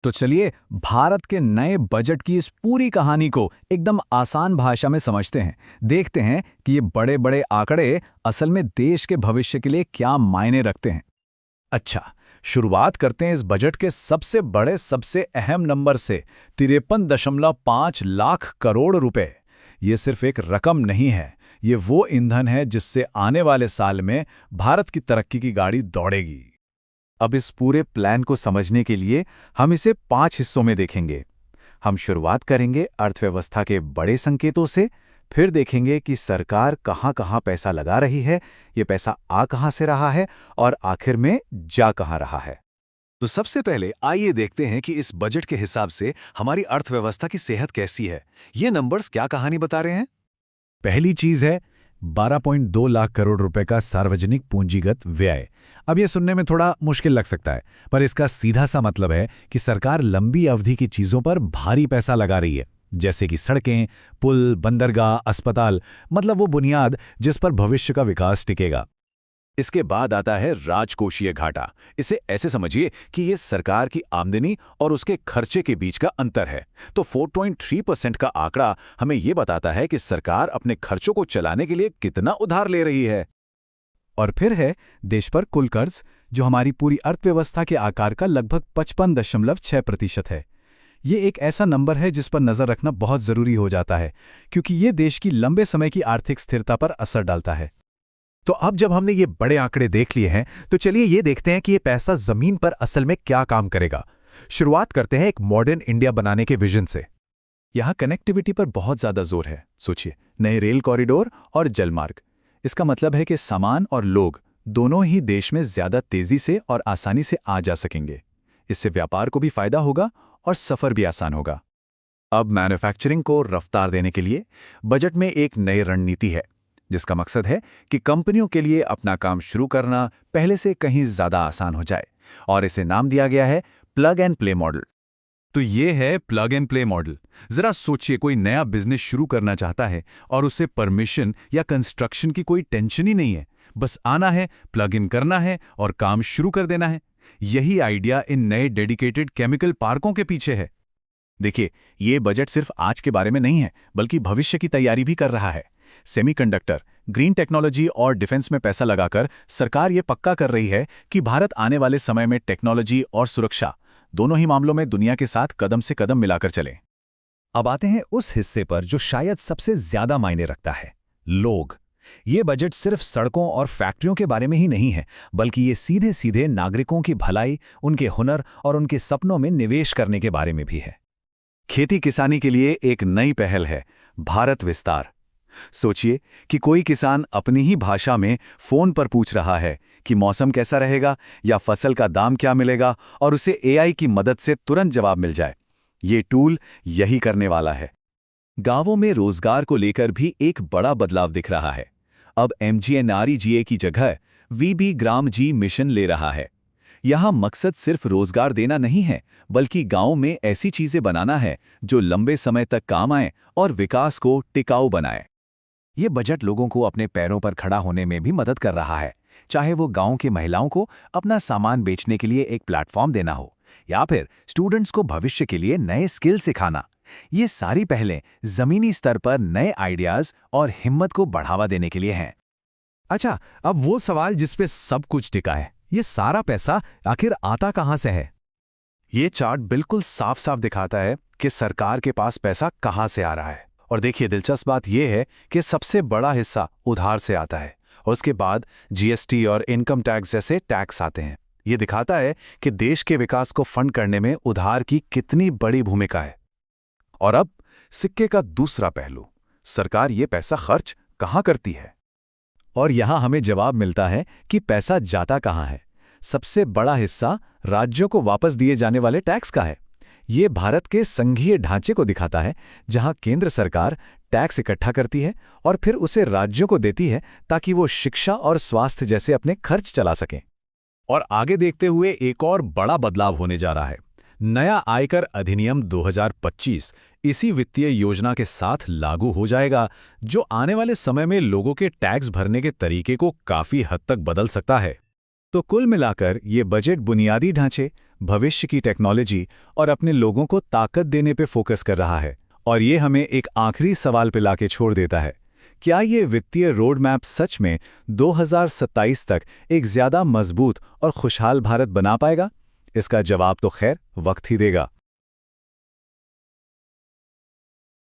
तो चलिए भारत के नए बजट की इस पूरी कहानी को एकदम आसान भाषा में समझते हैं। देखते हैं कि ये बड़े बड़े आंकड़े असल में देश के भविष्य के लिए क्या मायने रखते हैं। अच्छा, शुरुआत करते हैं इस बजट के सबसे बड़े सबसे अहम नंबर से। 53.5 लाख करोड़ रुपए। ये सिर्फ एक रकम नहीं है, ये वो ईंधन है जिससे आने वाले साल में भारत की तरक्की की गाड़ी दौड़ेगी। अब इस पूरे प्लान को समझने के लिए हम इसे 5 हिस्सों में देखेंगे। हम शुरुआत करेंगे अर्थव्यवस्था के बड़े संकेतों से, फिर देखेंगे कि सरकार कहाँ-कहाँ पैसा लगा रही है, ये पैसा आ कहाँ से रहा है और आखिर में जा कहाँ रहा है। तो सबसे पहले आइए देखते हैं कि इस बजट के हिसाब से हमारी अर्थव्यवस्था की सेहत कैसी है। ये नंबर्स क्या कहानी बता रहे हैं? पहली चीज है 12.2 लाख करोड़ रुपए का सार्वजनिक पूंजीगत व्यय। अब ये सुनने में थोड़ा मुश्किल लग सकता है, पर इसका सीधा सा मतलब है कि सरकार लंबी अवधि की चीजों पर भारी पैसा लगा रही है, जैसे कि सड़कें, पुल, बंदरगाह, अस्पताल, मतलब वो बुनियाद जिस पर भविष्य का विकास टिकेगा। इसके बाद आता है राजकोषीय घाटा। इसे ऐसे समझिए कि ये सरकार की आमदनी और उसके खर्चे के बीच का अंतर है। तो 4.3% का आंकड़ा हमें ये बताता है कि सरकार अपने खर्चों को चलाने के लिए कितना उधार ले रही है। और फिर है देश पर कुल कर्ज, जो हमारी पूरी अर्थव्यवस्था के आकार का लगभग 55.6% है। ये एक ऐसा नंबर है जिस पर नजर रखना बहुत जरूरी हो जाता है, क्योंकि ये देश की लंबे समय की आर्थिक स्थिरता पर असर डालता है। तो अब जब हमने ये बड़े आंकड़े देख लिए हैं, तो चलिए ये देखते हैं कि ये पैसा जमीन पर असल में क्या काम करेगा। शुरुआत करते हैं एक मॉडर्न इंडिया बनाने के विजन से। यहाँ कनेक्टिविटी पर बहुत ज्यादा जोर है। सोचिए, नए रेल कॉरिडोर और जलमार्ग। इसका मतलब है कि सामान और लोग दोनों ही देश में ज्यादा तेजी से और आसानी से आ जा सकेंगे। इससे व्यापार को भी फायदा होगा और सफर भी आसान होगा। अब मैन्युफैक्चरिंग को रफ्तार देने के लिए बजट में एक नई रणनीति है, जिसका मकसद है कि कंपनियों के लिए अपना काम शुरू करना पहले से कहीं ज्यादा आसान हो जाए, और इसे नाम दिया गया है प्लग एंड प्ले मॉडल। तो ये है प्लग एंड प्ले मॉडल। जरा सोचिए, कोई नया बिजनेस शुरू करना चाहता है और उसे परमिशन या कंस्ट्रक्शन की कोई टेंशन ही नहीं है। बस आना है, प्लग इन करना है और काम शुरू कर देना है। यही आइडिया इन नए डेडिकेटेड केमिकल पार्कों के पीछे है। देखिए, ये बजट सिर्फ आज के बारे में नहीं है, बल्कि भविष्य की तैयारी भी कर रहा है। सेमीकंडक्टर, ग्रीन टेक्नोलॉजी और डिफेंस में पैसा लगाकर सरकार ये पक्का कर रही है कि भारत आने वाले समय में टेक्नोलॉजी और सुरक्षा दोनों ही मामलों में दुनिया के साथ कदम से कदम मिलाकर चले। अब आते हैं उस हिस्से पर जो शायद सबसे ज्यादा मायने रखता है, लोग। ये बजट सिर्फ सड़कों और फैक्ट्रियों के बारे में ही नहीं है, बल्कि ये सीधे सीधे नागरिकों की भलाई, उनके हुनर और उनके सपनों में निवेश करने के बारे में भी है। खेती किसानी के लिए एक नई पहल है, भारत विस्तार। सोचिए कि कोई किसान अपनी ही भाषा में फोन पर पूछ रहा है कि मौसम कैसा रहेगा या फसल का दाम क्या मिलेगा, और उसे एआई की मदद से तुरंत जवाब मिल जाए। ये टूल यही करने वाला है। गांवों में रोजगार को लेकर भी एक बड़ा बदलाव दिख रहा है। अब MGNREGA की जगह VB ग्राम जी मिशन ले रहा है। यहां मकसद सिर्फ रोजगार देना नहीं है, बल्कि गांव में ऐसी चीजें बनाना है जो लंबे समय तक काम आए और विकास को टिकाऊ बनाए। ये बजट लोगों को अपने पैरों पर खड़ा होने में भी मदद कर रहा है, चाहे वो गांव की महिलाओं को अपना सामान बेचने के लिए एक प्लेटफॉर्म देना हो, या फिर स्टूडेंट्स को भविष्य के लिए नए स्किल सिखाना। ये सारी पहलें जमीनी स्तर पर नए आइडियाज और हिम्मत को बढ़ावा देने के लिए हैं। अच्छा, अब वो सवाल जिस पे सब कुछ टिका है, ये सारा पैसा आखिर आता कहां से है? ये चार्ट बिल्कुल साफ साफ दिखाता है कि सरकार के पास पैसा कहां से आ रहा है। और देखिए, दिलचस्प बात यह है कि सबसे बड़ा हिस्सा उधार से आता है, और उसके बाद GST और इनकम टैक्स जैसे टैक्स आते हैं। ये दिखाता है कि देश के विकास को फंड करने में उधार की कितनी बड़ी भूमिका है। और अब सिक्के का दूसरा पहलू, सरकार ये पैसा खर्च कहां करती है? और यहां हमें जवाब मिलता है कि पैसा जाता कहां है। सबसे बड़ा हिस्सा राज्यों को वापस दिए जाने वाले टैक्स का है। ये भारत के संघीय ढांचे को दिखाता है, जहां केंद्र सरकार टैक्स इकट्ठा करती है और फिर उसे राज्यों को देती है ताकि वो शिक्षा और स्वास्थ्य जैसे अपने खर्च चला सकें। और आगे देखते हुए एक और बड़ा बदलाव होने जा रहा है। नया आयकर अधिनियम 2025 इसी वित्तीय योजना के साथ लागू हो जाएगा, जो आने वाले समय में लोगों के टैक्स भरने के तरीके को काफी हद तक बदल सकता है। तो कुल मिलाकर ये बजट बुनियादी ढांचे, भविष्य की टेक्नोलॉजी और अपने लोगों को ताकत देने पे फोकस कर रहा है। और ये हमें एक आखिरी सवाल पे लाके छोड़ देता है, क्या ये वित्तीय रोड मैप सच में 2027 तक एक ज़्यादा मजबूत और खुशहाल भारत बना पाएगा? इसका जवाब तो खैर वक्त ही देगा।